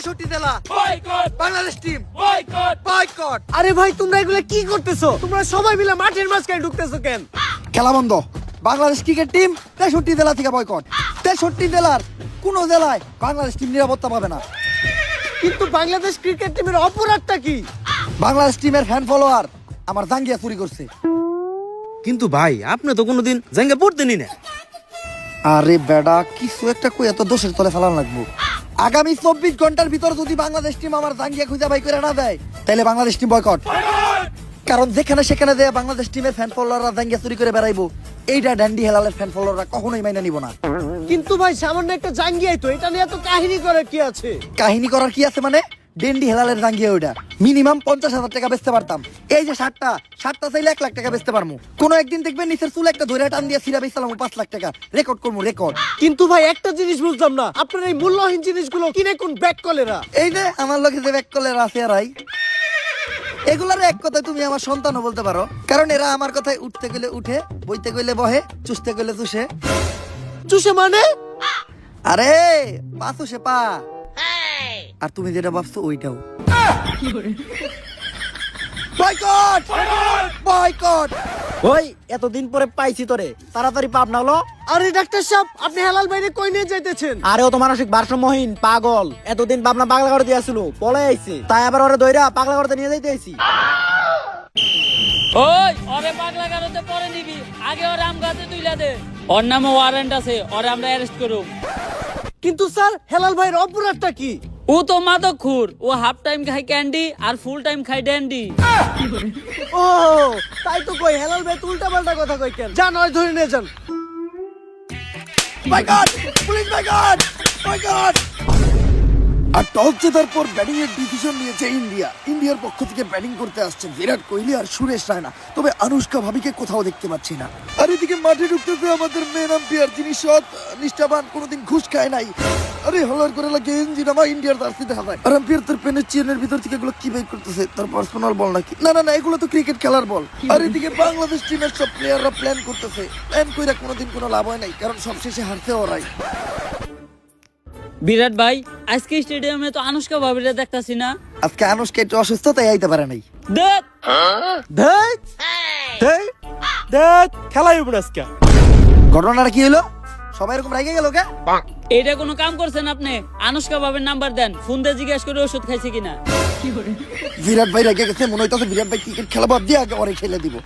63 জেলা boycott Bangladesh team boycott boycott. আরে ভাই তোমরা এগুলো কি করতেছো? তোমরা সবাই মিলে মাঠের মাঝখানে ঢুকতেছো কেন? খেলা বন্ধ। বাংলাদেশ ক্রিকেট টিম 63 জেলা থেকে বয়কট। 63 জেলার কোন জেলায় বাংলাদেশ টিম নিরাপত্তা পাবে না। কিন্তু বাংলাদেশ ক্রিকেট টিমের অপরাধটা কি? বাংলাদেশ টিমের ফ্যান ফলোয়ার আমার জাঙ্গিয়া চুরি করছে। কিন্তু ভাই আপনি তো কোনোদিন জাঙ্গা পড়তেনি না। আরে বেডা কিছু একটা কই এত দোষের তলে ফেলান লাগবো। আগামী 24 ঘন্টার ভিতর যদি বাংলাদেশ টিম আমার জাঙ্গিয়া খুঁজে বাই করে না দেয় তাহলে বাংলাদেশ টিম বয়কট। কারণ যেখানে সেখানে দেয়া বাংলাদেশ টিমের ফ্যান ফলোয়াররা জাঙ্গিয়া চুরি করে বেড়াইবো, এইটা ড্যান্ডি হেলালের ফ্যান ফলোয়াররা কখনোই মাইনা নিব না। কিন্তু ভাই সামান্য একটা জাঙ্গিয়াই তো, এটা নিয়ে এত কাহিনী করে কি আছে? কাহিনী করার কি আছে মানে? ডেন্ডি হেলালের জাঙ্গিয়া ওইটা মিনিমাম 50,000 টাকা বেচতে পারতাম। এই যে শার্টটা চাইলে 1 লাখ টাকা বেচতে পারবো। কোনো একদিন দেখবেন নিচের চুল একটা ধরে টান দিয়ে সিরা বেচলাম 5 লাখ টাকা রেকর্ড করবো রেকর্ড। কিন্তু ভাই একটা জিনিস বুঝলাম না, আপনার এই মূল্যহীন জিনিসগুলো কিনে কোন ব্যাক কলেরা? এই যে আমার লোকে যে ব্যাক কলের আছে আরাই, এগুলার এক কথায় তুমি আমার সন্তানও বলতে পারো। কারণ এরা আমার কথায় উঠতে গেলে উঠে, বইতে গেলে বহে, চুষতে গেলে চুষে। চুষে মানে? আরে পা চুষে পা। আর তুমি যেটা ভাবছো ওইটাও। Boycott boycott. ওই এতদিন পরে পাইছি তোরে, তাড়াতাড়ি পাপ না হলো। আরে ডাক্তার সাহেব, আপনি হেলাল বাইরে কই নিয়ে যাইতেছেন? আরে ও তো মানসিক ভারসাম্যহীন পাগল, এতদিন পাবনা পাগলা করে দিয়েছিল, পলে আইছে, তাই আবার ওরে দইরা পাগলা করতে নিয়ে যাইতে আইছি। ওই ওরে পাগলা গারোতে পরে নিবি, আগে ওর আম গাছে তুইলা দে। ওর নামে ওয়ারেন্ট আছে, ওরে আমরা অ্যারেস্ট করব। কিন্তু স্যার হেলাল ভাইয়ের অপরাধটা কি? ও তো মাদকখোর, ও হাফ টাইম খায় ক্যান্ডি আর ফুল টাইম খায় ড্যান্ডি। ও তাই তো কই, হেলাল ভাই তো উল্টা পাল্টা কথা কই কেন? যান ওই ধরে নিয়ে যান। Boycott police boycott boycott. আর টস জেতার পর ব্যাটিং এর ডিসিশন নিয়েছে ইন্ডিয়ার পক্ষ থেকে ব্যাটিং করতে আসছে বিরাট কোহলি আর সুরেশ রায়না। তবে আনুশকা ভাবিকে কোথাও দেখতে পাচ্ছি না। আর এদিকে মাঠে ঢুকতেছে আমাদের মেন আম্পায়ার, যিনি সৎ নিষ্ঠাবান, কোনোদিন ঘুষ খায় নাই। আরে হলার করে লাগে ইঞ্জিন আমার ইন্ডিয়ার জার্সি দেখা যায়। আর আম্পায়ার তার পেনের চেনের ভিতর থেকে এগুলো কি বের করতেছে? তার পার্সোনাল বল নাকি? না না না, এগুলো তো ক্রিকেট খেলার বল। আর এদিকে বাংলাদেশ টিমের সব প্লেয়াররা প্ল্যান করতেছে। প্ল্যান কইরা কোনোদিন কোনো লাভ হয় নাই, কারণ সবশেষে হারতে ওরাই। বিরাট ভাই, আজকে স্টেডিয়ামে তো আনুশকা ভাবিরে দেখতাছি না। আজকে আনুশকা একটু অসুস্থ, তাই আইতে পারে নাই। দেখ দেখ দেখ দেখ খেলাই উপর আজকে। ঘটনাটা কি হলো? সবাই এরকম রাগে গেল কে? এটা কোনো কাম করছেন আপনি? আনুশকা ভাবির নাম্বার দেন, ফোন দিয়ে জিজ্ঞেস করে ওষুধ খাইছে কিনা। বিরাট ভাই রেগে গেছে, মনে হইতাছে বিরাট ভাই ক্রিকেট খেলা বাদ দিয়ে আগে ওরে খেলে দিব।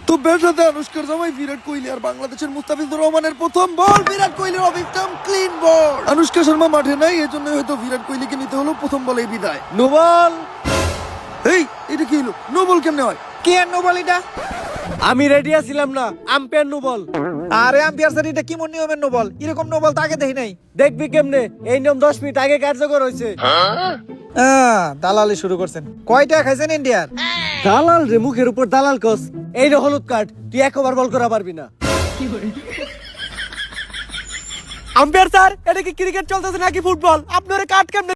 তো ব্যাটসাতে আনুশকার জামাই বিরাট কোহলি আর বাংলাদেশের মুস্তাফিজুর রহমানের প্রথম বল, বিরাট কোহলির অবিক্রম ক্লিন বল। আনুশকা শর্মা মাঠে নাই, এজন্য হয়তো বিরাট কোহলিকে নিতে হলো প্রথম বলেই বিদায়। No ball. এই এটা কি হলো? নো বল কেমনে হয়? কি আর নো বল এটা? আমি রেডি আছিলাম না, আম্পায়ার নো বল। আরে আম্পায়ার স্যার এটা কি মন নিয়মের নো বল? এরকম নো বল তো আগে দেখি নাই। দেখবি কেমনে? এই নিয়ম 10 মিনিট আগে কার্যকর হয়েছে। দালালি শুরু করছেন। কয়টা খাইছেন ইন্ডিয়ার? দালাল রে, মুখের উপর দালাল কস। এই রে হলুদ কার্ড, তুই একবার বল করা পারবি না। আম্পায়ার স্যার, এটা কি ক্রিকেট চলতেছে নাকি ফুটবল? আপনার কার্ড কেমনে?